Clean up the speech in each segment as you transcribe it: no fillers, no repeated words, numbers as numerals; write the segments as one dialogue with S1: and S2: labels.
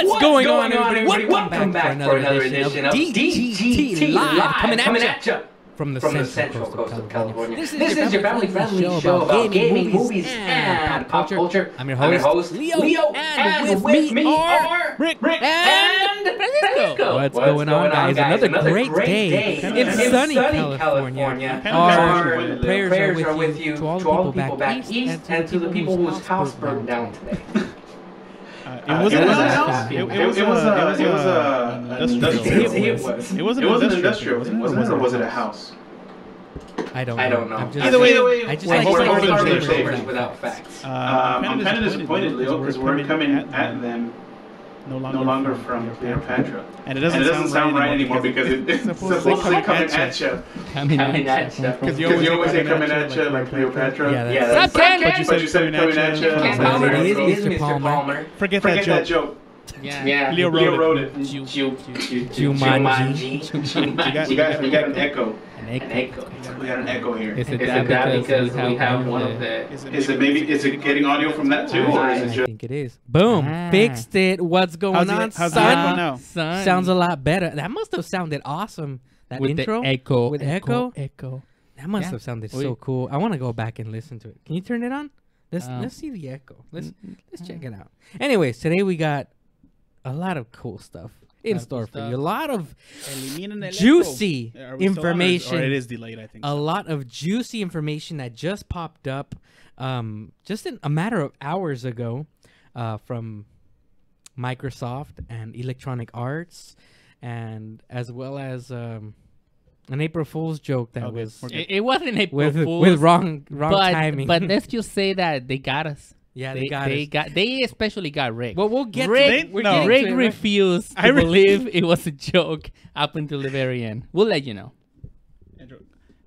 S1: What's going on, everybody? Welcome back for another edition of DGT Live, coming at you from the Central Coast of California. This is your family-friendly show about gaming, movies, and pop culture. I'm your host, Leo, and with me are Rick and Francisco.
S2: What's going on, guys? Another great day in sunny California. Our prayers are with you to all the people back east and to the people whose house burned down today.
S3: It wasn't a house. It wasn't industrial, or was it a house?
S2: I don't know.
S3: Either way,
S2: I just
S3: like
S2: starting
S1: without facts.
S3: I'm kind of disappointed, Leo, because we're coming at them no longer from Cleopatra. And it doesn't sound right anymore because it's supposed to be coming at you.
S1: Coming at you.
S3: Because you always say coming at you like Cleopatra.
S2: Yeah,
S1: that's Ken.
S3: But you said coming at you.
S2: It is Mr. Palmer.
S3: Forget that joke.
S1: Yeah.
S3: Leo wrote it.
S2: Jumanji.
S3: We got an echo.
S1: An echo.
S3: We got an echo here.
S1: Is it that because we have one of the...
S3: Is it getting audio from that too, or is it
S2: I
S3: just...
S2: think it is. Boom. Fixed it. What's going on,
S3: how's
S2: son?
S3: now?
S2: Sounds a lot better. That must have sounded awesome. That
S1: with
S2: intro.
S1: The echo.
S2: With echo. That must
S1: Yeah.
S2: have sounded so cool. I want to go back and listen to it. Can you turn it on? Let's see the echo. Let's check it out. Anyways, today we got a lot of cool stuff in store for you. A lot of juicy information.
S3: Or it is delayed, I think.
S2: A lot of juicy information that just popped up just in a matter of hours ago from Microsoft and Electronic Arts, and as well as an April Fool's joke that was
S1: It wasn't April Fool's.
S2: With wrong timing.
S1: But let's just say that they got us.
S2: Yeah, they
S1: especially got Rick.
S2: Well, we'll get
S1: Rick. Rick
S2: to
S1: refused to believe it was a joke up until the very end. We'll let you know.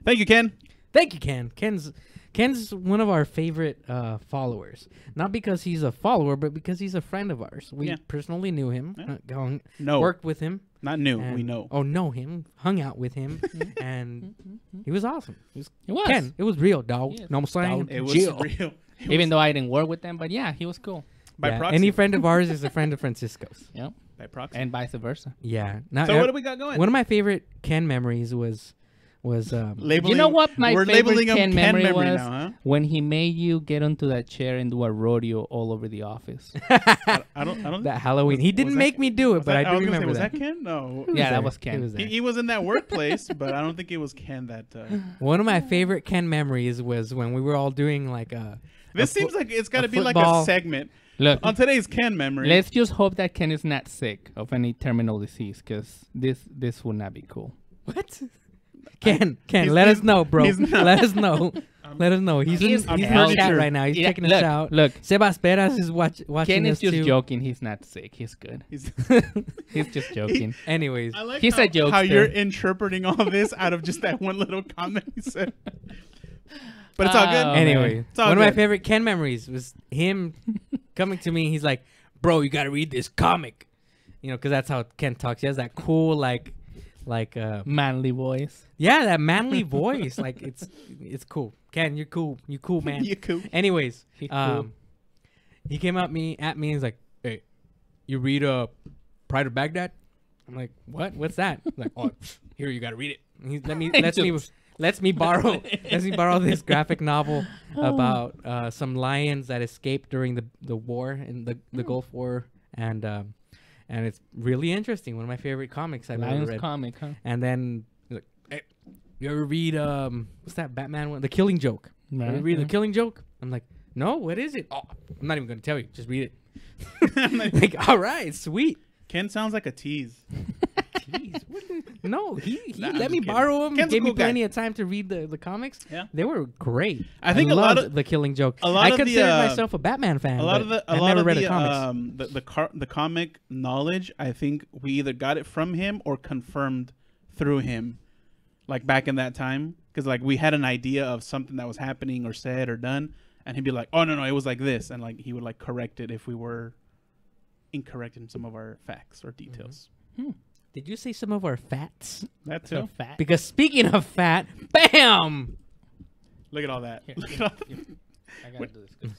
S3: Thank you, Ken.
S2: Thank you, Ken. Ken's one of our favorite followers. Not because he's a follower, but because he's a friend of ours. We personally knew him. Worked with him.
S3: Not new. We know.
S2: Oh, know him. Hung out with him. And he was awesome.
S1: It was.
S2: Ken, it was real, dog.
S1: Yes.
S2: Know what I'm saying?
S3: It was real.
S1: Even though I didn't work with them, but yeah, he was cool.
S3: By proxy.
S2: Any friend of ours is a friend of Francisco's.
S1: Yep.
S3: By proxy.
S1: And vice versa.
S2: Yeah.
S3: So what do we got going?
S2: One of my favorite Ken memories was
S1: you know what my favorite Ken memory was?
S3: Now, huh?
S1: When he made you get onto that chair and do a rodeo all over the office.
S3: I don't.
S2: That Halloween. He didn't make me do it, but I do remember
S3: was
S2: that.
S3: Was that Ken? No.
S1: Yeah, that was Ken.
S3: He was in that workplace, but I don't think it was Ken that.
S2: One of my favorite Ken memories was when we were all doing like
S3: This seems like it's got to be like a segment.
S1: Look,
S3: on today's Ken memory.
S1: Let's just hope that Ken is not sick of any terminal disease, because this would not be cool.
S2: What? Ken, let us know, bro. Let us know. Let us know. He's in the chat right now. He's checking us out.
S1: Look,
S2: Sebas Peras is watching
S1: Ken is
S2: us
S1: just
S2: too.
S1: joking. He's not sick. He's good. He's just joking.
S2: Anyways,
S3: I like
S1: he's a jokester.
S3: How you're interpreting all this out of just that one little comment he said. But it's all good.
S2: Anyway,
S3: it's all
S2: one
S3: good.
S2: of my favorite Ken memories was him coming to me. He's like, "Bro, you got to read this comic," because that's how Ken talks. He has that cool like
S1: manly voice.
S2: Yeah, that manly voice. Like it's cool. Ken, you're cool. You cool, man.
S3: You're cool.
S2: Anyways,
S1: cool.
S2: He came at me and he's like, "Hey, you read Pride of Baghdad?" I'm like, "What? What's that?" I'm like, "Oh, here, you got to read it." And he lets me borrow this graphic novel about some lions that escaped during the war in the Gulf War, and it's really interesting. One of my favorite comics I've ever read.
S1: Comic, huh?
S2: And then he's like, "Hey, you ever read what's that Batman one? The Killing Joke? You ever read The Killing Joke?" I'm like, "No, what is it?" "Oh, I'm not even gonna tell you. Just read it." Like, all right, sweet.
S3: Ken sounds like a tease.
S2: No, he let me borrow them.
S3: Ken's
S2: Gave me
S3: cool
S2: plenty of time to read the comics.
S3: Yeah,
S2: they were great.
S3: I think
S2: a lot
S3: of
S2: The Killing Joke.
S3: I
S2: consider myself a Batman fan. I've never read the comics.
S3: The comic knowledge, I think we either got it from him or confirmed through him, like back in that time, because like we had an idea of something that was happening or said or done, and he'd be like, "Oh no, it was like this," and like he would like correct it if we were incorrect in some of our facts or details.
S2: Did you say some of our fats?
S3: That too.
S1: Fat.
S2: Because speaking of fat, bam!
S3: Look at all that.
S1: Here,
S3: Look at all
S1: I gotta do this.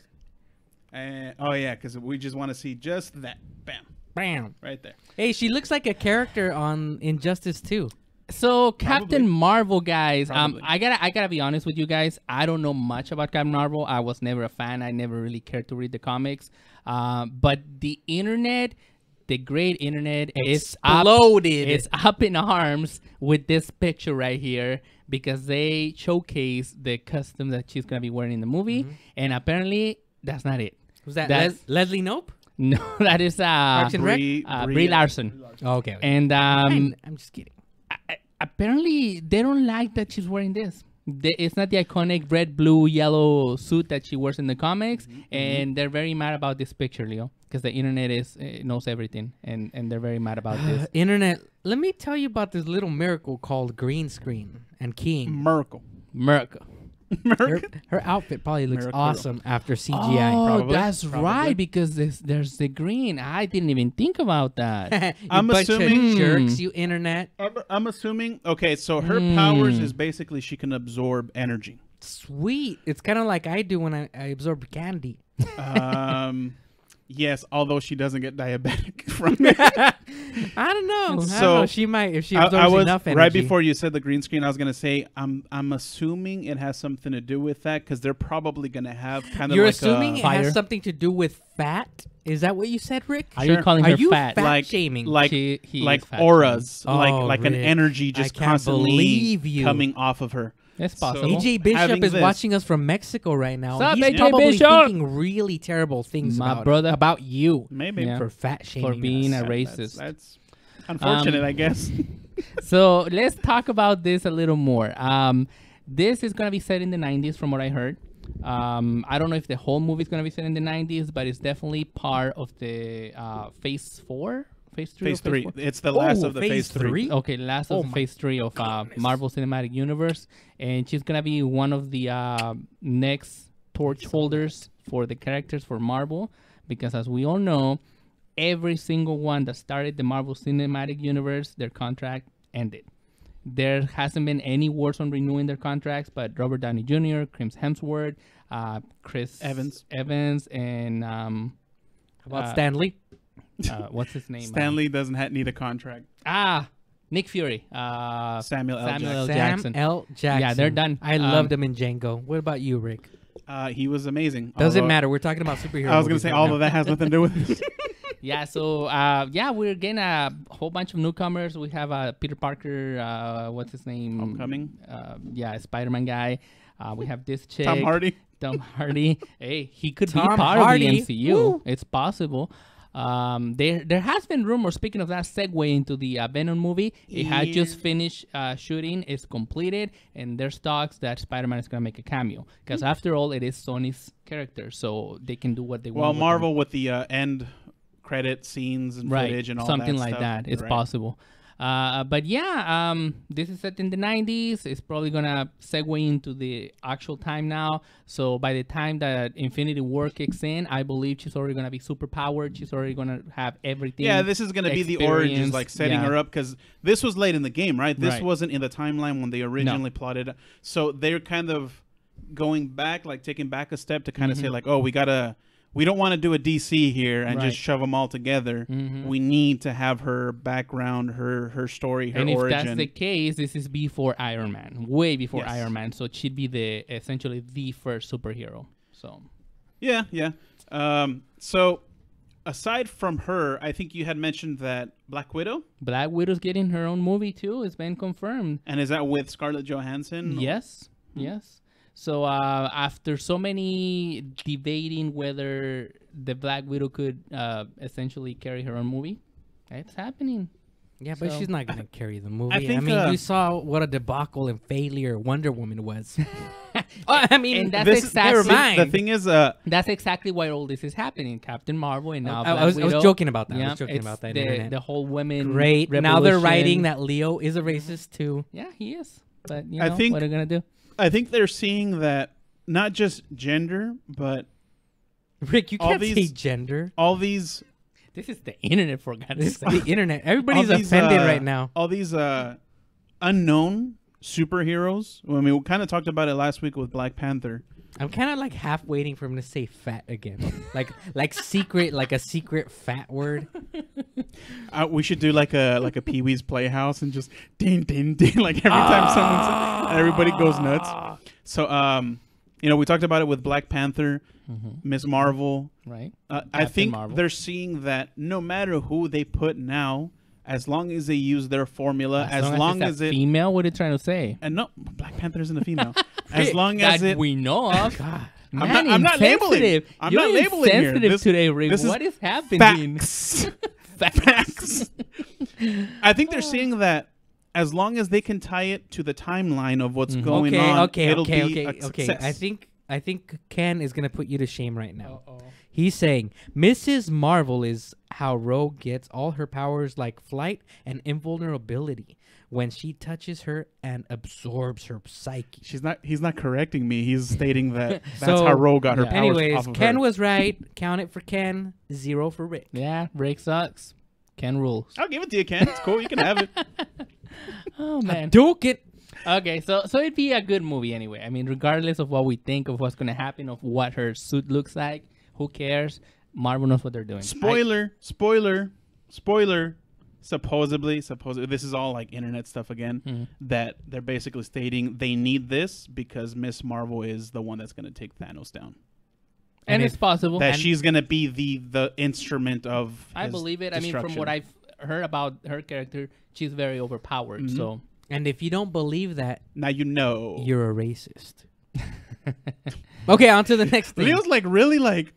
S3: oh yeah, because we just want to see just that. Bam.
S2: Bam.
S3: Right there.
S2: Hey, she looks like a character on Injustice 2.
S1: So Captain
S3: Probably.
S1: Marvel, guys.
S3: Probably.
S1: I gotta be honest with you guys. I don't know much about Captain Marvel. I was never a fan. I never really cared to read the comics. But the internet, the great internet,
S2: Exploded.
S1: It's up in arms with this picture right here because they showcase the costume that she's gonna be wearing in the movie, and apparently that's not it.
S2: Was that
S1: That's-
S2: Leslie Nope?
S1: No, that is
S2: Parks and Rec?
S1: Brie Larson.
S2: Oh, okay.
S1: And
S2: I'm just kidding.
S1: apparently they don't like that she's wearing this. It's not the iconic red, blue, yellow suit that she wears in the comics, and they're very mad about this picture, Leo, because the internet knows everything, and they're very mad about this.
S2: Internet. Let me tell you about this little miracle called green screen and keying.
S3: Merkel.
S1: America.
S2: Her outfit probably looks
S3: Miracle.
S2: awesome after CGI.
S1: Oh,
S3: Probably.
S1: that's
S3: Probably.
S1: right, because there's the green. I didn't even think about that.
S2: You
S3: I'm
S2: bunch of
S3: assuming-
S2: jerks, you internet.
S3: I'm assuming. Okay, so her powers is basically she can absorb energy.
S2: Sweet. It's kind of like I do when I absorb candy.
S3: Yes, although she doesn't get diabetic from it.
S2: I don't know.
S3: So,
S2: She might if she
S3: I
S2: absorbs
S3: was
S2: enough energy.
S3: right before you said the green screen. I was gonna say I'm assuming it has something to do with that because they're probably gonna have kind of
S2: You're
S3: like
S2: assuming it
S1: fire.
S2: has something to do with fat? Is that what you said, Rick?
S1: Are you calling
S2: Are
S1: her
S2: you
S1: fat?
S2: fat
S3: like
S2: shaming?
S3: like
S1: He is
S3: like
S1: fat
S3: auras,
S2: Oh,
S3: like an
S2: Rick,
S3: energy just
S2: I can't
S3: constantly
S2: believe you.
S3: coming off of her.
S1: It's
S3: So-
S1: possible.
S2: AJ Bishop
S3: having
S2: is
S3: this-
S2: watching us from Mexico right now.
S1: Sup,
S2: He's
S1: AJ
S2: probably
S1: Bishop?
S2: thinking really terrible things
S1: My
S2: about
S1: brother.
S2: about you
S3: Maybe
S1: Yeah.
S2: for fat shaming
S1: for being
S2: us.
S1: a racist.
S3: That's unfortunate, I guess.
S1: So let's talk about this a little more. This is gonna be set in the 90s, from what I heard. I don't know if the whole movie is gonna be set in the 90s, but it's definitely part of the Phase 4, Phase 3,
S3: Phase
S1: or
S3: 3.
S1: 4?
S3: It's the last of the
S2: Phase
S3: Phase 3.
S2: 3?
S1: Okay, last
S2: Oh
S1: of
S2: my
S1: Phase 3 of Marvel Cinematic Universe, and she's gonna be one of the next torch holders for the characters for Marvel, because as we all know, every single one that started the Marvel Cinematic Universe, their contract ended. There hasn't been any words on renewing their contracts, but Robert Downey Jr., Chris Hemsworth, Chris
S3: Evans,
S1: and
S2: How about Stan Lee?
S1: what's his name?
S3: Stanley doesn't need a contract.
S1: Nick Fury.
S3: Samuel L.
S1: Samuel L.
S3: Jackson.
S1: Jackson.
S2: Sam L. Jackson.
S1: Yeah, they're done.
S2: I loved him in Django. What about you, Rick?
S3: He was amazing.
S2: Doesn't
S3: Although-
S2: matter. We're talking about superheroes.
S3: I was going to say all of that has nothing to do with it.
S1: Yeah, so we're getting a whole bunch of newcomers. We have Peter Parker, what's his name?
S3: Homecoming?
S1: Spider-Man guy. We have this chick.
S3: Tom Hardy.
S1: Tom Hardy. Hey, he could
S2: Tom
S1: be part
S2: Hardy.
S1: of the MCU.
S2: Woo.
S1: It's possible. There has been rumors, speaking of that, segue into the Venom movie. It had just finished shooting. It's completed. And there's talks that Spider-Man is going to make a cameo. Because after all, it is Sony's character. So they can do what they want.
S3: Well,
S1: with
S3: Marvel with the end credit scenes and footage and all
S1: something
S3: that
S1: like
S3: stuff.
S1: that. It's
S3: Right.
S1: possible. But yeah, this is set in the 90s. It's probably gonna segue into the actual time now. So by the time that Infinity War kicks in, I believe she's already gonna be super powered. She's already gonna have everything.
S3: Yeah, this is going to be the origins, like setting
S1: Yeah.
S3: her up, because this was late in the game, right? This
S1: Right.
S3: wasn't in the timeline when they originally plotted. So they're kind of going back, like taking back a step to kind of say, like, oh, we don't want to do a DC here and
S1: Right.
S3: just shove them all together. We need to have her background, her story, her
S1: And if
S3: origin.
S1: that's the case, this is before Iron Man, way before
S3: Yes.
S1: Iron Man. So she'd be essentially the first superhero. So
S3: Yeah. So aside from her, I think you had mentioned that Black Widow,
S1: Black Widow's getting her own movie too. It's been confirmed.
S3: and is that with Scarlett Johansson?
S1: Yes, yes. So after so many debating whether the Black Widow could essentially carry her own movie, it's happening.
S2: Yeah, but
S1: So-
S2: she's not gonna carry the movie. I,
S3: think,
S2: mean, you saw what a debacle and failure Wonder Woman was. I mean,
S1: And that's
S3: This,
S1: exactly
S2: never mind.
S3: The thing is,
S1: that's exactly why all this is happening. Captain Marvel and now
S2: I was
S1: Black
S2: joking about that. I
S1: Yeah,
S2: was joking
S1: it's
S2: about that.
S1: The,
S2: internet.
S1: the whole women.
S2: Great. Now they're
S1: revolution.
S2: writing that Leo is a racist too.
S1: Yeah, he is. But
S3: I think-
S1: what are they gonna do?
S3: I think they're seeing that not just gender, but
S2: Rick, you
S3: All
S2: can't say
S3: these-
S2: gender.
S3: all these
S1: This is the internet, for God's
S2: This is
S1: sake.
S2: the internet. Everybody's
S3: all these,
S2: offended right now.
S3: All these unknown superheroes. I mean, we kind of talked about it last week with Black Panther.
S2: I'm kind of like half waiting for him to say fat again, like secret, like a secret fat word.
S3: We should do like a Pee Wee's Playhouse and just ding ding ding like every time someone everybody goes nuts. So we talked about it with Black Panther, Miss Marvel.
S4: Right.
S3: I think
S4: Marvel.
S3: they're seeing that no matter who they put now, as long as they use their formula, as long as it
S4: female, what are you trying to say?
S3: And no, Black Panther isn't a female. As long as it
S4: we know of. God. Man,
S3: I'm not labeling. I'm
S4: You're
S3: not labeling here.
S4: Insensitive today, Rick. What is happening?
S3: Facts. I think they're seeing that as long as they can tie it to the timeline of what's going on, it'll be a success.
S2: I think Ken is gonna put you to shame right now. He's saying Mrs. Marvel is how Rogue gets all her powers like flight and invulnerability when she touches her and absorbs her psyche.
S3: He's not correcting me. He's stating that that's how Rogue got her powers.
S2: Anyways,
S3: off of
S2: Ken
S3: her.
S2: was right. Count it for Ken. 0 for Rick.
S4: Yeah, Rick sucks. Ken rules.
S3: I'll give it to you, Ken. It's cool. You can have it.
S4: Oh man.
S2: Duke it.
S4: Okay, so it'd be a good movie anyway. I mean, regardless of what we think of what's gonna happen, of what her suit looks like, who cares? Marvel knows what they're doing.
S3: Spoiler. Supposedly, this is all like internet stuff again. That they're basically stating they need this because Miss Marvel is the one that's going to take Thanos down,
S4: and it's possible
S3: that she's going to be the instrument of.
S4: I believe it. I mean, from what I've heard about her character, she's very overpowered. So,
S2: and if you don't believe that,
S3: now you know
S2: you're a racist. Okay, on to the next thing.
S3: Leo's like really like.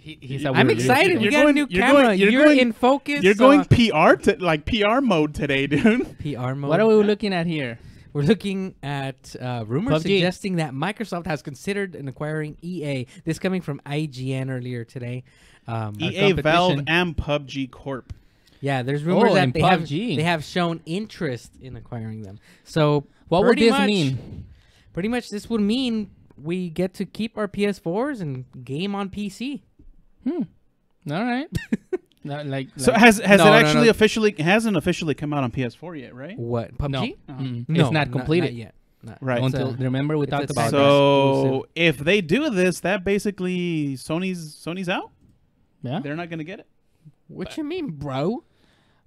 S2: I'm excited. We got a new camera. You're in focus.
S3: You're going PR mode today, dude.
S2: PR mode.
S4: What are we looking at here?
S2: We're looking at rumors
S4: PUBG.
S2: suggesting that Microsoft has considered acquiring EA. This coming from IGN earlier today.
S3: EA, Valve, and PUBG Corp.
S2: Yeah, there's rumors that
S4: PUBG.
S2: they have shown interest in acquiring them. So
S4: what would this mean?
S2: Pretty much, this would mean we get to keep our PS4s and game on PC.
S4: All right.
S3: Has it actually officially hasn't officially come out on PS4 yet, right?
S2: What, PUBG?
S4: No, it's not completed
S2: yet.
S3: Right.
S4: Until remember we talked about
S3: so if they do this, that basically Sony's out.
S4: Yeah,
S3: they're not gonna get it.
S2: What you mean, bro?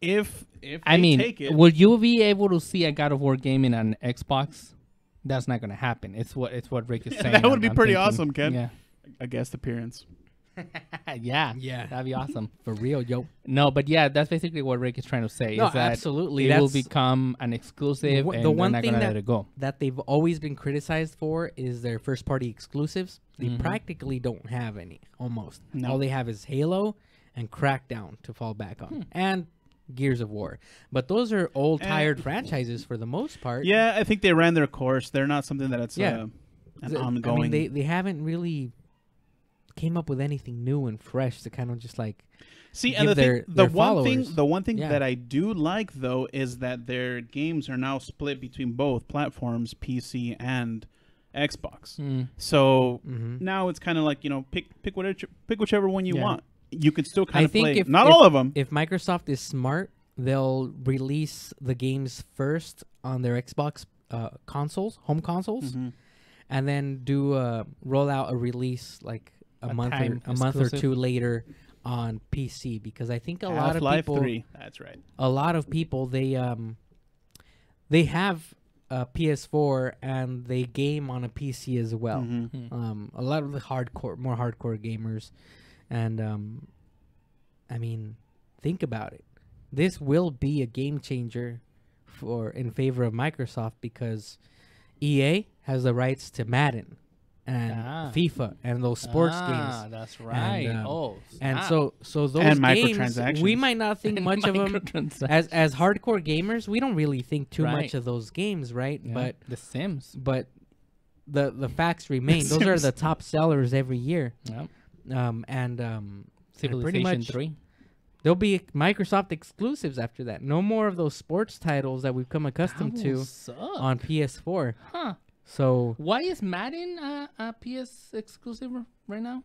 S3: If
S4: I mean,
S3: take it,
S4: would you be able to see a God of War game in an Xbox? That's not gonna happen. It's what Rick is saying.
S3: That would be pretty awesome, Ken.
S4: Yeah,
S3: a guest appearance.
S4: yeah,
S2: yeah,
S4: that'd be awesome
S2: for real, yo.
S4: No, but yeah, that's basically what Rick is trying to say.
S2: No,
S4: is that
S2: absolutely,
S4: it will become an exclusive, and
S2: the one
S4: they're not
S2: thing
S4: gonna let it go.
S2: That they've always been criticized for is their first-party exclusives. They practically don't have any. Almost all they have is Halo and Crackdown to fall back on, and Gears of War. But those are old, tired franchises for the most part.
S3: Yeah, I think they ran their course. They're not something that's an ongoing.
S2: I mean, they haven't really came up with anything new and fresh to kind of just like
S3: and the one thing
S2: Yeah.
S3: that I do like though is that their games are now split between both platforms, PC and Xbox. So now it's kind of like, pick whichever one you want. You can still kind of play. Not all of them.
S2: If Microsoft is smart, they'll release the games first on their Xbox consoles, home consoles, and then roll out a release like a month or two later on PC, because I think a lot of people.
S3: 3. That's right.
S2: A lot of people they have a PS4 and they game on a PC as well. A lot of the more hardcore gamers, and I mean, think about it. This will be a game changer in favor of Microsoft, because EA has the rights to Madden and FIFA and those sports games.
S4: That's right.
S2: And so those
S3: and
S2: games, we might not think much of them as hardcore gamers. We don't really think too much of those games, right?
S4: Yeah.
S2: But
S4: The Sims.
S2: But the facts remain. Those are the top sellers every year.
S4: Yeah.
S2: Civilization 3. There'll be Microsoft exclusives after that. No more of those sports titles that we've come accustomed to on PS4.
S4: Huh.
S2: So
S4: why is Madden a PS exclusive right now?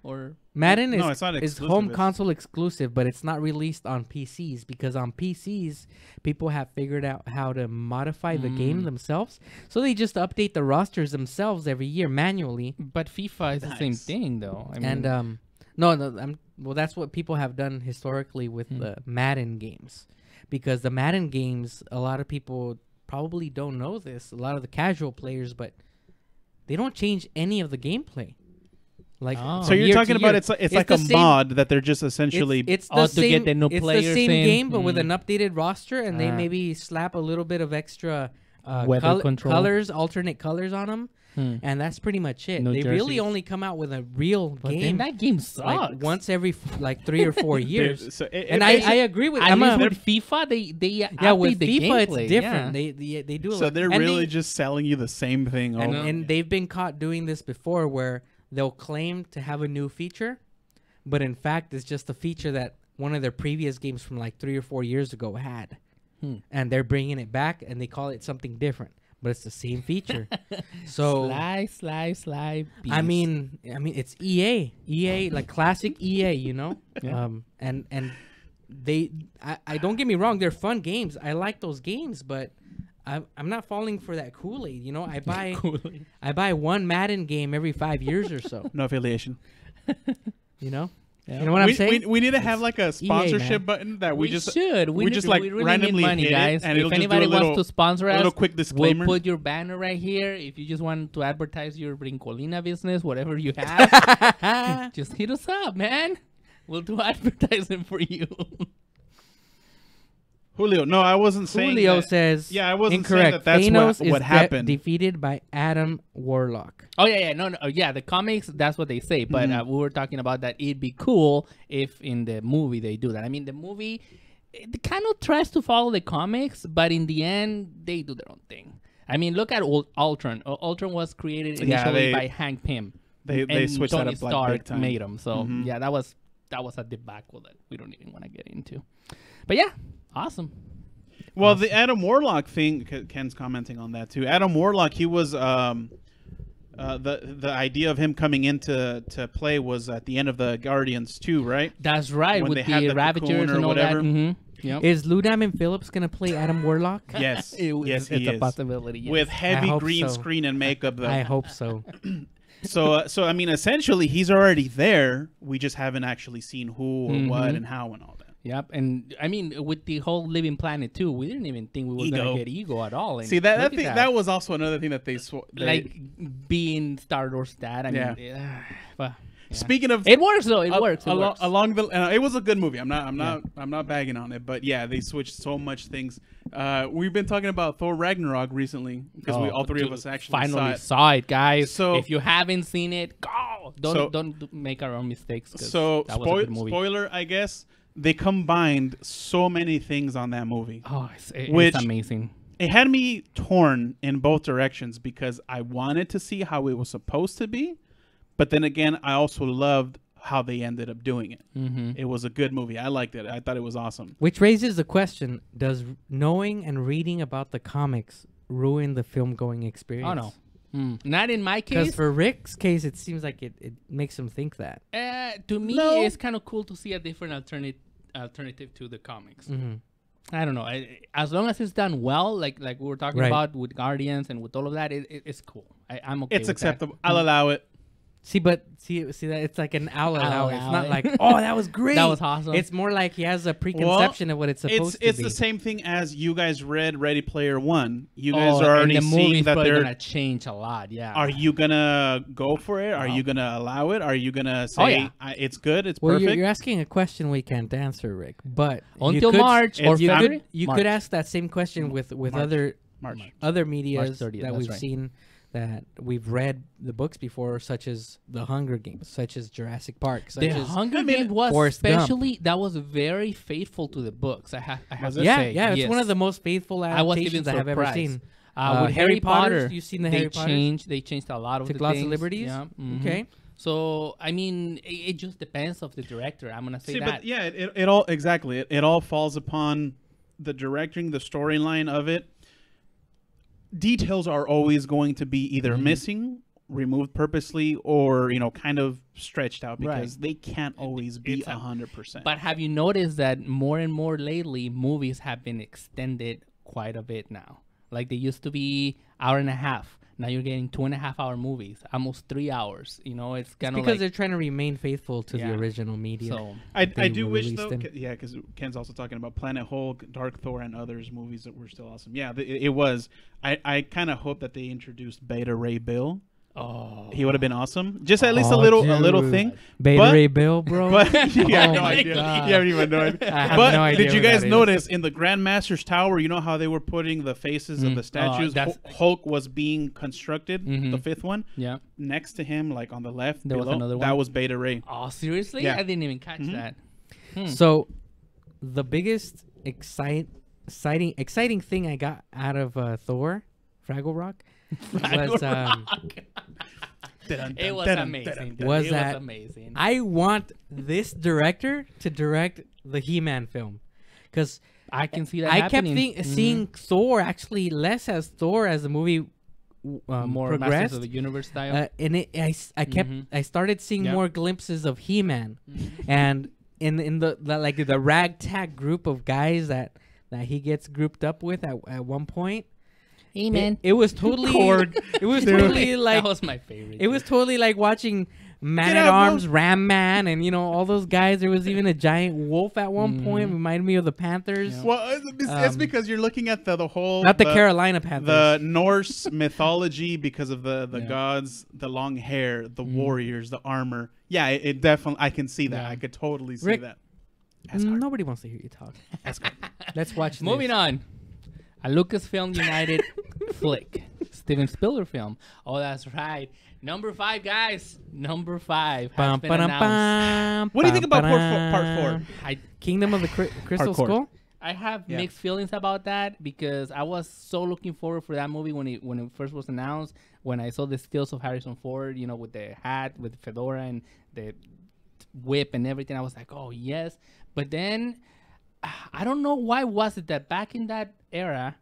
S4: Or
S2: Madden
S3: is
S2: home console exclusive, but it's not released on PCs, because on PCs people have figured out how to modify the game themselves. So they just update the rosters themselves every year manually.
S4: But FIFA is the same thing, though. I mean,
S2: and No, well, that's what people have done historically with the Madden games, because the Madden games, a lot of people probably don't know this. A lot of the casual players, but they don't change any of the gameplay. Like,
S3: so you're talking about it's like a mod that they're just essentially
S2: it's the same,
S4: to get the new players
S2: the same
S4: in.
S2: game, but with an updated roster, and they maybe slap a little bit of extra colors, alternate colors on them. And that's pretty much it. They really only come out with a real game.
S4: That game sucks.
S2: Like once every 3 or 4 years.
S3: And
S2: I agree with.
S4: At least with FIFA, they
S2: with
S4: the
S2: FIFA
S4: gameplay.
S2: it's different. They do.
S3: So they're really just selling you the same thing.
S2: And they've been caught doing this before, where they'll claim to have a new feature, but in fact, it's just a feature that one of their previous games from like 3 or 4 years ago had, and they're bringing it back, and they call it something different. But it's the same feature. So
S4: Sly.
S2: I mean, it's EA, like classic EA, you know. Yeah. And I don't get me wrong, they're fun games. I like those games, but I'm not falling for that Kool-Aid. You know, I buy one Madden game every 5 years or so.
S3: No affiliation.
S2: You know. Yeah. You know what I'm saying?
S3: We need to have like a sponsorship button that we just
S4: should.
S3: We just like
S4: really
S3: randomly
S4: need money,
S3: hit
S4: guys.
S3: it, and
S4: if anybody wants to sponsor us,
S3: a little quick disclaimer.
S4: We'll put your banner right here. If you just want to advertise your Brincolina business, whatever you have, just hit us up, man. We'll do advertising for you.
S3: Julio, no, I wasn't saying
S2: Julio
S3: that.
S2: says
S3: I wasn't
S2: incorrect.
S3: saying that that's
S2: Thanos
S3: what happened.
S2: Defeated by Adam Warlock.
S4: Oh yeah, no, yeah. The comics, that's what they say. But we were talking about that it'd be cool if in the movie they do that. I mean, the movie it kind of tries to follow the comics, but in the end, they do their own thing. I mean, look at Ultron. Ultron was created initially by Hank Pym.
S3: They switched
S4: Tony
S3: that up like
S4: Stark
S3: big time.
S4: made him. So yeah, that was a debacle that we don't even want to get into. But yeah, awesome.
S3: Well, the Adam Warlock thing, Ken's commenting on that too. Adam Warlock, he was the idea of him coming into play was at the end of the Guardians 2, right?
S4: That's right,
S3: when
S4: with
S3: they had
S4: the
S3: the
S4: Ravagers and all
S3: whatever.
S4: that. Yep.
S2: Is Lou Diamond Phillips gonna play Adam Warlock?
S3: Yes, yes,
S4: it's a possibility. Yes.
S3: With heavy green
S2: so.
S3: screen and makeup. Though.
S2: I hope so.
S3: So I mean, essentially, he's already there. We just haven't actually seen who or what and how and all that.
S4: Yep, and I mean, with the whole Living Planet too, we didn't even think we were going to get Ego at all. And
S3: see, that was also another thing that they
S4: like being Star-Lord's dad. I mean, but,
S3: speaking of,
S4: it works though. It works.
S3: Along the, it was a good movie. I'm not bagging on it, but yeah, they switched so much things. We've been talking about Thor Ragnarok recently because all three of us actually
S4: finally saw it, guys.
S3: So
S4: if you haven't seen it, go! Don't make our own mistakes.
S3: So spoiler, I guess. They combined so many things on that movie.
S4: Oh, it's amazing.
S3: It had me torn in both directions because I wanted to see how it was supposed to be, but then again, I also loved how they ended up doing it. It was a good movie. I liked it. I thought it was awesome.
S2: Which raises the question, does knowing and reading about the comics ruin the film-going experience?
S4: Oh, no. Not in my case.
S2: Because for Rick's case, it seems like it makes him think that.
S4: To me, it's kind of cool to see a different alternative to the comics. I don't know. As long as it's done well, like we were talking about with Guardians and with all of that, it's cool. I'm okay.
S3: It's acceptable. I'll allow it.
S2: See that it's like an It's not like, oh, that was great.
S4: That was awesome.
S2: It's more like he has a preconception of what it's supposed to be.
S3: It's the same thing as you guys read Ready Player One. You guys are already seeing that they're
S4: gonna change a lot. Yeah.
S3: Are you gonna go for it? Are you gonna allow it? Are you gonna say it's good? It's perfect.
S2: You're asking a question we can't answer, Rick. But
S4: until March or February,
S2: you could ask that same question with other medias that we've seen. That we've read the books before, such as The Hunger Games, such as Jurassic Park.
S4: The Hunger Games was that was very faithful to the books. I have to say.
S2: Yeah, it's one of the most faithful adaptations I have ever seen.
S4: With Harry Potter,
S2: you've seen the Harry Potter.
S4: They changed a lot of the
S2: lots
S4: things.
S2: of liberties.
S4: Yeah.
S2: Okay.
S4: So I mean, it just depends of the director. I'm gonna say that.
S3: But yeah, it all exactly. It all falls upon the directing, the storyline of it. Details are always going to be either missing, removed purposely, or kind of stretched out because they can't always be 100%.
S4: But have you noticed that more and more lately, movies have been extended quite a bit now? Like they used to be hour and a half. Now you're getting 2.5-hour movies, almost 3 hours. You know, it's kind of
S2: because
S4: like,
S2: they're trying to remain faithful to the original media.
S4: So
S3: I
S2: they
S3: do
S2: were
S3: wish
S2: released
S3: though,
S2: in.
S3: yeah, because Ken's also talking about Planet Hulk, Dark Thor, and others movies that were still awesome. Yeah, it was. I kind of hope that they introduced Beta Ray Bill.
S4: oh,
S3: He would have been awesome. Just at least
S2: Oh,
S3: a little
S2: dude.
S3: thing.
S2: Beta
S3: But-
S2: Ray Bill, bro.
S3: But you have
S2: Oh
S3: no
S2: my
S3: idea.
S2: God.
S3: You haven't even no idea.
S2: I have
S3: But
S2: no idea
S3: did you
S2: who
S3: guys
S2: that is.
S3: notice in the Grandmaster's Tower? You know how they were putting the faces of the statues.
S4: that's-
S3: Hulk was being constructed. The fifth one
S4: yeah.
S3: next to him, like on the left,
S4: There was
S3: below,
S4: another
S3: that
S4: one?
S3: was Beta Ray.
S4: Oh, seriously?
S3: Yeah.
S4: I didn't even catch that.
S2: So, the biggest exciting thing I got out of Thor, Fraggle Rock,
S4: It was amazing. dude.
S2: Was
S4: it
S2: that-
S4: was amazing.
S2: I want this director to direct the He-Man film, because
S4: I can see that
S2: I kept
S4: happening.
S2: seeing Thor actually less as Thor as the movie
S4: More Masters
S2: progressed.
S4: of the Universe style.
S2: And I started seeing
S4: Yeah.
S2: more glimpses of He-Man, and in the like the ragtag group of guys that he gets grouped up with at one point.
S4: He-Man.
S2: It was totally it was
S3: Dude.
S2: totally like
S4: that was my favorite.
S2: it was totally like watching Man
S3: Get
S2: at
S3: out,
S2: Arms, Ram Man, and all those guys. There was even a giant wolf at one point. Reminded me of the Panthers.
S4: Yeah.
S3: Well, it's because you're looking at the whole
S2: Not the Carolina Panthers.
S3: the Norse mythology because of the
S4: Yeah.
S3: gods, the long hair, the warriors, the armor. Yeah, it definitely. I can see that.
S4: Yeah.
S3: I could totally see
S2: Rick,
S3: that.
S2: Nobody wants to hear you talk. Let's watch.
S4: Moving
S2: this.
S4: on. A Lucasfilm United flick. Steven Spielberg film. Oh, that's right. Number 5, guys. Number 5 has
S2: Bum,
S4: been
S2: ba-dum,
S4: announced.
S2: bum,
S3: What do you think
S2: bum,
S3: about part
S2: ba-dum.
S3: 4?
S2: Kingdom of the Crystal
S3: Hardcore.
S2: Skull?
S4: I have
S3: Yeah.
S4: mixed feelings about that because I was so looking forward for that movie when it first was announced. When I saw the stills of Harrison Ford, with the hat, with the fedora and the whip and everything, I was like, oh yes. But then I don't know why was it that back in that era,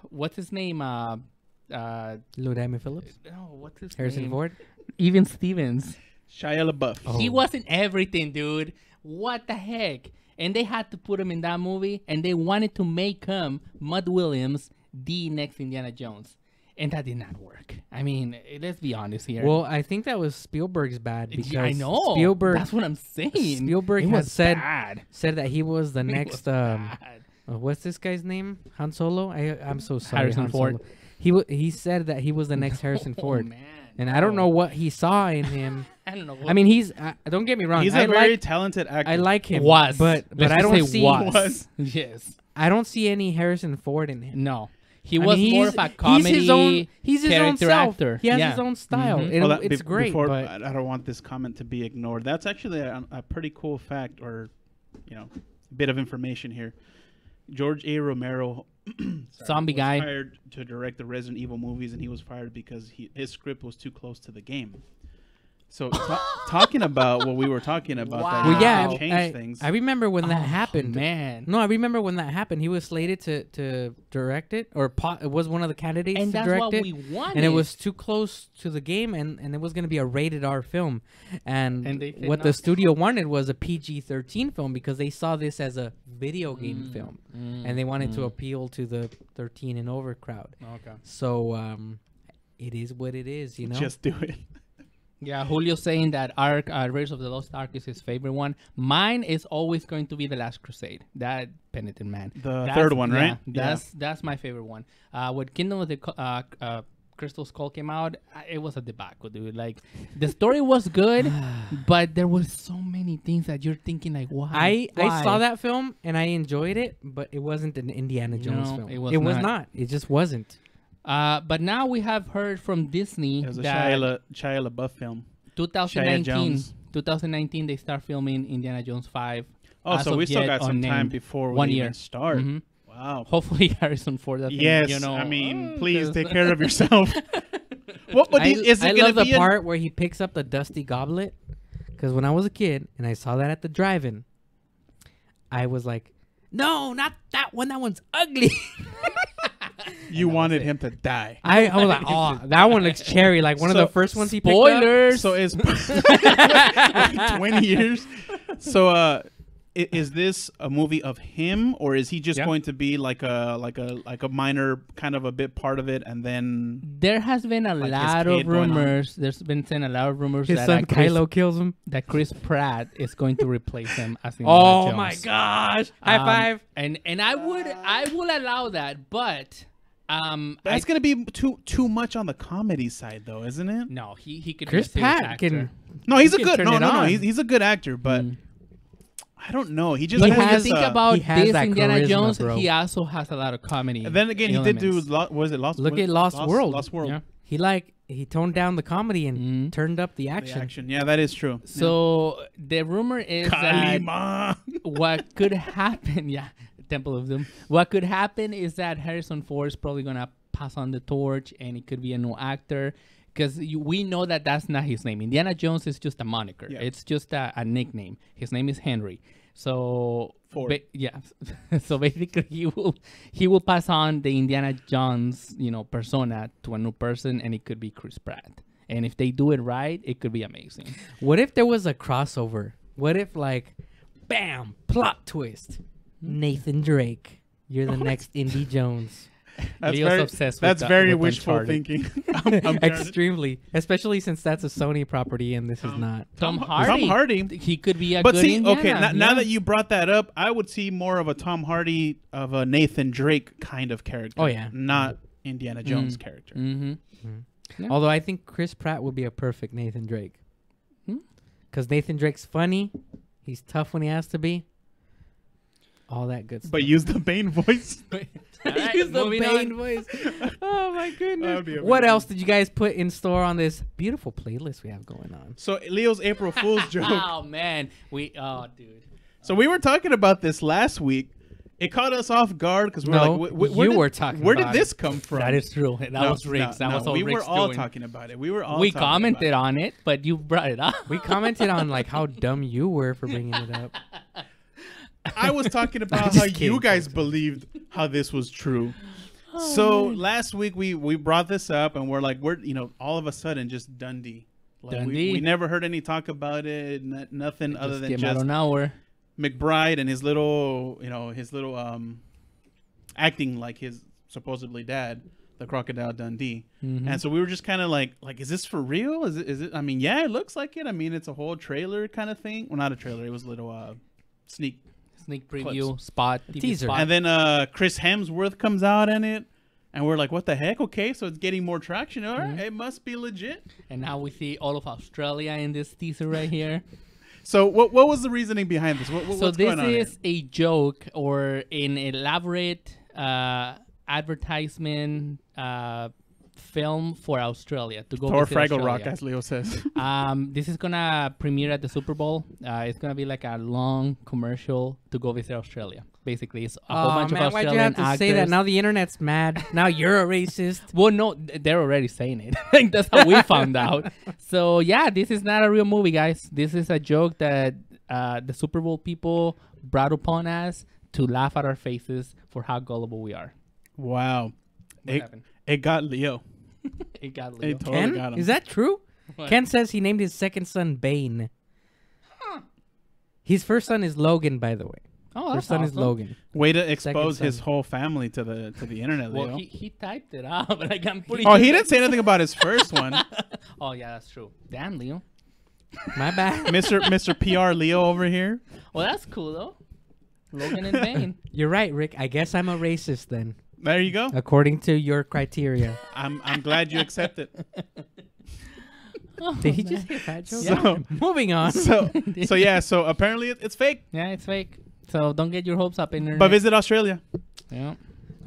S4: what's his name?
S2: Lou Diamond Phillips?
S4: No, what's his
S2: Harrison
S4: name?
S2: Ford?
S4: Even Stevens.
S3: Shia LaBeouf.
S2: Oh.
S4: He was in everything, dude. What the heck? And they had to put him in that movie, and they wanted to make him, Mud Williams, the next Indiana Jones. And that did not work. I mean, let's be honest here.
S2: Well, I think that was Spielberg's bad because
S4: Yeah, I know.
S2: Spielberg
S4: That's what I'm saying.
S2: Spielberg
S4: It
S2: has
S4: was
S2: said
S4: bad.
S2: that he was the
S4: It
S2: next
S4: was bad.
S2: what's this guy's name? Han Solo? I'm so sorry.
S4: Harrison
S2: Han
S4: Ford.
S2: Solo. He said that he was the next Harrison
S4: Oh,
S2: Ford.
S4: man.
S2: And I don't know what he saw in him.
S4: I don't know.
S2: I mean, he's don't get me wrong.
S3: He's
S2: I
S3: a very
S2: like
S3: talented actor.
S2: I like him.
S4: was.
S2: but
S4: Let's
S2: I
S4: just
S2: don't
S4: say
S2: see
S4: was. Yes.
S2: I don't see any Harrison Ford in him.
S4: No. He
S2: I
S4: was
S2: mean,
S4: more of a comedy
S2: He's his own
S4: character
S2: self.
S4: actor.
S2: He has
S4: Yeah.
S2: his own style.
S4: Mhm.
S2: And
S3: Well, that-
S2: it's great.
S3: Before,
S2: But
S3: I don't want this comment to be ignored. That's actually a pretty cool fact, or bit of information here. George A. Romero,
S4: Zombie
S3: was
S4: guy.
S3: hired to direct the Resident Evil movies, and he was fired because his script was too close to the game. So talking about what we were talking about,
S4: Wow.
S3: that
S2: well, yeah,
S3: he changed things.
S2: I remember when that
S4: Oh,
S2: happened.
S4: man.
S2: No, I remember when that happened. He was slated to direct it, or it was one of the candidates
S4: And
S2: to
S4: that's
S2: direct
S4: what
S2: it.
S4: we wanted.
S2: And it was too close to the game, and it was going to be a rated R film. And
S4: they said
S2: what
S4: no.
S2: the studio wanted was a PG-13 film because they saw this as a video game film, and they wanted to appeal to the 13 and over crowd.
S4: Okay.
S2: So it is what it is,
S3: Just do it.
S4: Yeah, Julio saying that Ark, Raiders of the Lost Ark is his favorite one. Mine is always going to be The Last Crusade. That penitent man.
S3: The third one, right?
S4: Yeah, that's my favorite one. When Kingdom of the Crystal Skull came out, it was a debacle, dude. Like, the story was good, but there was so many things that you're thinking, like, why?
S2: I saw that film and I enjoyed it, but it wasn't an Indiana Jones
S4: No,
S2: film.
S4: it was
S2: was
S4: not.
S2: not. It just wasn't.
S4: But now we have heard from Disney
S3: It was a
S4: that
S3: Shia LaBeouf film.
S4: 2019,
S3: Jones.
S4: 2019 they start filming Indiana Jones 5.
S3: Oh,
S4: As
S3: so
S4: of
S3: we still
S4: yet
S3: got some time
S4: unnamed.
S3: before we
S4: 1
S3: even
S4: year.
S3: start.
S4: Mhm.
S3: Wow.
S4: Hopefully Harrison Ford doesn't,
S3: Yes,
S4: you know.
S3: I mean,
S4: oh,
S3: please
S4: 'cause-
S3: take care of yourself. What would is
S2: I
S3: it going
S2: love
S3: to
S2: the
S3: be?
S2: part where he picks up the dusty goblet, because when I was a kid and I saw that at the drive-in, I was like, "No, not that one. That one's ugly."
S3: You wanted him to die.
S2: I was like, "Oh, that one looks cherry, like one of the
S3: So,
S2: first ones he picked
S4: Spoilers.
S3: So it's 20 years. So is this a movie of him, or is he just going to be like a minor kind of a bit part of it, and then
S4: there has been a lot of rumors. There's been a lot of rumors
S2: his
S4: that
S2: son Kylo kills him.
S4: That Chris Pratt is going to replace him as Indiana Jones.
S2: Oh my gosh! High five!
S4: And I will allow that, but
S3: that's gonna be too much on the comedy side, though, isn't it?
S4: No, he could.
S2: Chris
S4: be a serious
S2: Pratt
S4: actor.
S2: can.
S3: No, he's a
S2: can
S3: good.
S2: turn
S3: No,
S2: it
S3: no, no.
S2: on.
S3: He's a good actor, but I don't know. He just
S4: But
S3: has
S4: when you
S3: this,
S4: think about
S2: he has
S4: this
S2: that
S4: Indiana
S2: charisma,
S4: Jones,
S2: bro.
S4: he also has a lot of comedy.
S3: And then again, he did do. Was it Lost?
S2: Look at Lost World.
S3: Lost World.
S4: Yeah.
S2: He toned down the comedy and turned up the action.
S3: Yeah, that is true.
S4: So the rumor is that
S3: Kalima.
S4: what could happen, Temple of Doom. What could happen is that Harrison Ford is probably gonna pass on the torch, and it could be a new actor, because we know that that's not his name. Indiana Jones is just a moniker.
S3: Yeah.
S4: It's just a nickname. His name is Henry. So
S3: Ford.
S4: So basically he will pass on the Indiana Jones persona to a new person, and it could be Chris Pratt. And if they do it right, it could be amazing.
S2: What if there was a crossover? What if bam, plot twist, Nathan Drake, you're the next Indy Jones.
S4: Leo's obsessed with
S3: That's very
S4: with
S3: wishful
S4: Uncharted.
S3: thinking. I'm
S2: Extremely, especially since that's a Sony property and this is not.
S4: Tom Hardy. He could be a
S3: But
S4: good
S3: see,
S4: Indiana.
S3: okay, now that you brought that up, I would see more of a Tom Hardy of a Nathan Drake kind of character.
S2: Oh, yeah.
S3: Not Indiana Jones character.
S4: Yeah.
S2: Although I think Chris Pratt would be a perfect Nathan Drake.
S4: Hmm?
S2: Because Nathan Drake's funny. He's tough when he has to be. All that good stuff.
S3: But use the Bane voice.
S2: Use the
S4: moving
S2: Bane
S4: on.
S2: voice. Oh my goodness.
S3: That'd be
S2: What
S3: amazing.
S2: else did you guys put in store on this beautiful playlist we have going on?
S3: So Leo's April Fool's joke.
S4: Oh man, dude.
S3: So we were talking about this last week. It caught us off guard because we're
S2: No,
S3: like,
S2: you were talking
S3: Where
S2: about
S3: did this come from?
S4: That is true. That was Riggs. That was all
S3: we
S4: Riggs
S3: were all
S4: doing.
S3: talking about it. We were all.
S4: We
S3: talking
S4: commented
S3: about
S4: on it, but you brought it up.
S2: We commented on how dumb you were for bringing it up.
S3: it. I was talking about
S2: just
S3: how
S2: kidding,
S3: you guys believed how this was true. So last week we brought this up and we're all of a sudden just Dundee.
S4: Dundee.
S3: We never heard any talk about it. Nothing other than
S4: came out
S3: just
S4: an hour.
S3: McBride and his little acting like his supposedly dad, the Crocodile Dundee. And so we were just kind of like, is this for real? Is it? I mean, yeah, it looks like it. I mean, it's a whole trailer kind of thing. Well, not a trailer. It was a little sneak
S4: Preview
S3: clips.
S4: spot. TV
S2: Teaser.
S4: spot.
S3: And then Chris Hemsworth comes out in it. And we're like, what the heck? Okay, so it's getting more traction. All right, it must be legit.
S4: And now we see all of Australia in this teaser right here.
S3: So what was the reasoning behind this? What's
S4: So
S3: going
S4: this
S3: on
S4: is a joke or an elaborate advertisement film for Australia to go
S3: Thor
S4: visit
S3: Fraggle Rock,
S4: Australia.
S3: as Leo says.
S4: This is gonna premiere at the Super Bowl. It's gonna be like a long commercial to go visit Australia. Basically, it's a whole bunch of
S2: Why'd
S4: Australian
S2: you have to
S4: actors.
S2: say that? Now the internet's mad. Now you're a racist.
S4: Well, no, they're already saying it. Like, that's how we found out. So yeah, this is not a real movie, guys. This is a joke that the Super Bowl people brought upon us to laugh at our faces for how gullible we are.
S3: Wow.
S4: What happened?
S3: It got Leo.
S4: It got Leo.
S3: It totally
S2: Ken?
S3: got him.
S2: Is that true?
S4: What?
S2: Ken says he named his second son Bane. His first son is Logan, by the way.
S4: Oh,
S2: First
S4: that's
S2: son is
S4: awesome.
S2: Logan.
S3: Way to expose
S2: son.
S3: his whole family to the internet, Leo.
S4: Well, he typed it out, but like, I'm pretty
S3: Oh,
S4: sure
S3: he didn't say anything about his first one.
S4: Oh, yeah, that's true. Damn, Leo.
S2: My bad.
S3: Mr. PR Leo over here.
S4: Well, that's cool, though. Logan and Bane.
S2: You're right, Rick. I guess I'm a racist then,
S3: There you go.
S2: according to your criteria.
S3: I'm glad you accept it.
S2: Did he just hit that joke?
S3: So
S2: Moving on.
S3: so yeah, so apparently it's fake.
S4: Yeah, it's fake. So don't get your hopes up, internet.
S3: But visit Australia.
S4: Yeah.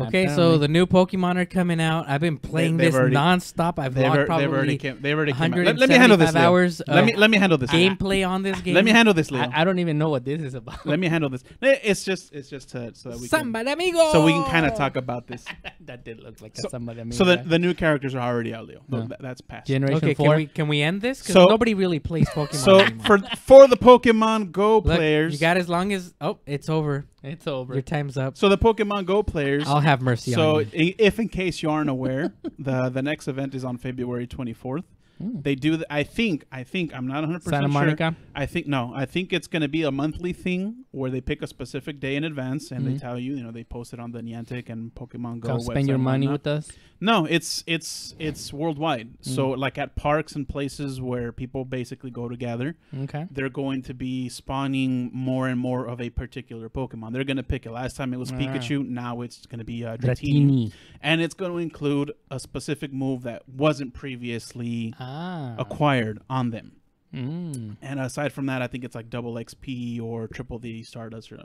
S2: Okay, so
S4: Apparently.
S2: the new Pokemon are coming out. I've been playing
S3: they've
S2: this
S3: already-
S2: nonstop. I've logged probably
S3: They've already came out.
S2: 175
S3: Let me handle this, Leo.
S2: hours
S3: Let me handle this.
S2: gameplay on this game.
S3: Let me handle this, Leo.
S4: I don't even know what this is about.
S3: Let me handle this. It's just so that we can,
S2: Somebody amigo.
S3: so we can kind of talk about this.
S4: That did look like
S3: So-
S4: somebody.
S3: So the new characters are already out, Leo.
S4: Yeah.
S3: That's past.
S4: Generation
S2: Okay,
S4: 4.
S2: can we end this? Because
S3: So-
S2: nobody really plays Pokemon
S3: So
S2: anymore.
S3: for the Pokemon Go
S2: Look,
S3: players,
S2: you got as long as it's over.
S4: It's over.
S2: Your time's up.
S3: so the Pokemon Go players.
S2: I'll have mercy
S3: So
S2: on you.
S3: if in case you aren't aware, the next event is on February 24th. They do. I think. I'm not 100%
S4: Santa
S3: sure.
S4: Monica?
S3: I think it's going to be a monthly thing where they pick a specific day in advance and they tell you. They post it on the Niantic and Pokemon Go
S4: Come
S3: website.
S4: spend your money with us.
S3: No, it's worldwide. So like at parks and places where people basically go to gather,
S4: Okay.
S3: they're going to be spawning more and more of a particular Pokemon. They're going to pick it. Last time it was Pikachu. Now it's going to be Dratini. And it's going to include a specific move that wasn't previously acquired on them. And aside from that, I think it's like double XP or triple the Stardust or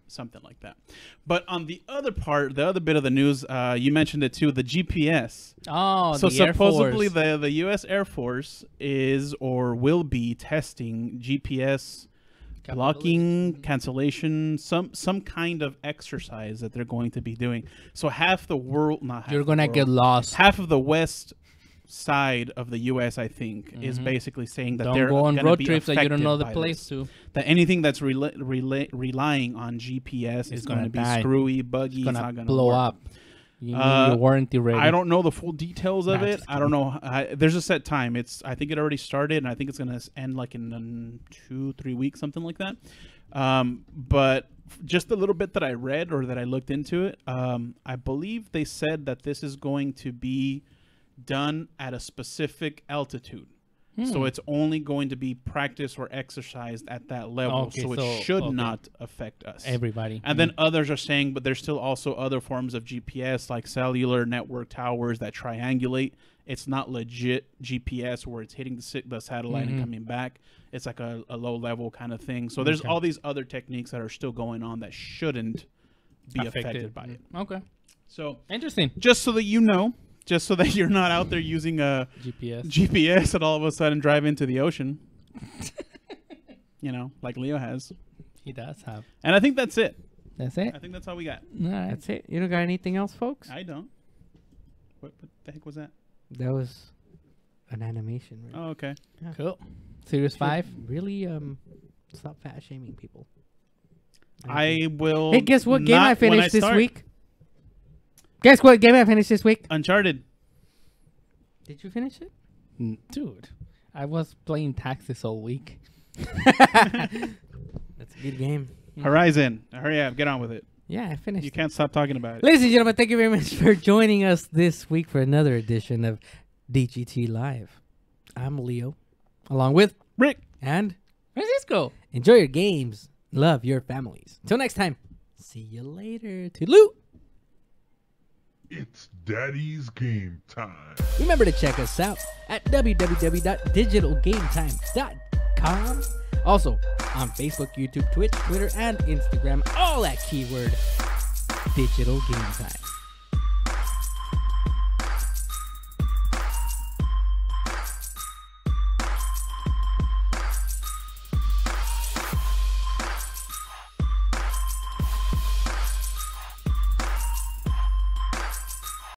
S3: something like that. But on the other part, the other bit of the news, you mentioned it too, the GPS.
S4: Oh,
S3: so
S4: the Air
S3: supposedly
S4: Force.
S3: the U.S. Air Force is or will be testing GPS blocking, cancellation, some kind of exercise that they're going to be doing. So half the world, not half
S4: You're
S3: the
S4: gonna
S3: world,
S4: get lost.
S3: half of the west side of the U.S. I think is basically saying that they're
S4: Don't go on
S3: gonna
S4: road
S3: be
S4: trips that you don't know the
S3: affected by
S4: place
S3: this.
S4: to.
S3: That anything that's relying on GPS is going to be
S4: die.
S3: screwy, buggy, it's
S4: Gonna
S3: not going to
S4: blow
S3: work.
S4: up. You need your warranty ready.
S3: I don't know the full details of
S4: Nah,
S3: it.
S4: just
S3: I don't know. There's a set time. I think it already started, and I think it's going to end like in 2-3 weeks, something like that. But just a little bit that I read or that I looked into it, I believe they said that this is going to be done at a specific altitude. So it's only going to be practiced or exercised at that level.
S4: Okay,
S3: so
S4: so-
S3: it should
S4: okay.
S3: not affect us.
S4: Everybody.
S3: And then others are saying, but there's still also other forms of GPS like cellular network towers that triangulate. It's not legit GPS where it's hitting the satellite and coming back. It's like a low level kind of thing. So there's all these other techniques that are still going on that shouldn't be affected by it.
S4: Okay.
S3: So
S4: Interesting.
S3: just so that you know, just so that you're not out there using a GPS and all of a sudden drive into the ocean, like Leo has.
S4: He does have.
S3: And I think that's it.
S4: That's it.
S3: I think that's all we got.
S4: All right.
S2: That's it. You don't got anything else, folks?
S3: I don't. What the heck was that?
S2: That was an animation. Right?
S3: Oh, okay.
S4: Cool. Series 5.
S2: Really, stop fat shaming people.
S3: I will.
S2: Hey, guess what game
S3: not
S2: I
S3: when
S2: finished this
S3: start.
S2: week? Guess what game I finished this week?
S3: Uncharted.
S2: Did you finish it?
S4: Dude, I was playing taxes all week.
S2: That's a good game.
S3: Horizon. Hurry up. Get on with it.
S2: Yeah, I finished
S3: You
S2: it.
S3: can't stop talking about it.
S2: Ladies and gentlemen, thank you very much for joining us this week for another edition of DGT Live. I'm Leo, along with
S3: Rick.
S2: and
S4: Francisco.
S2: enjoy your games. Love your families. Until next time, see you later. Toodaloo.
S5: It's Daddy's game time.
S2: Remember to check us out at www.digitalgametime.com. Also on Facebook, YouTube, Twitch, Twitter, and Instagram, all at keyword Digital Game Time.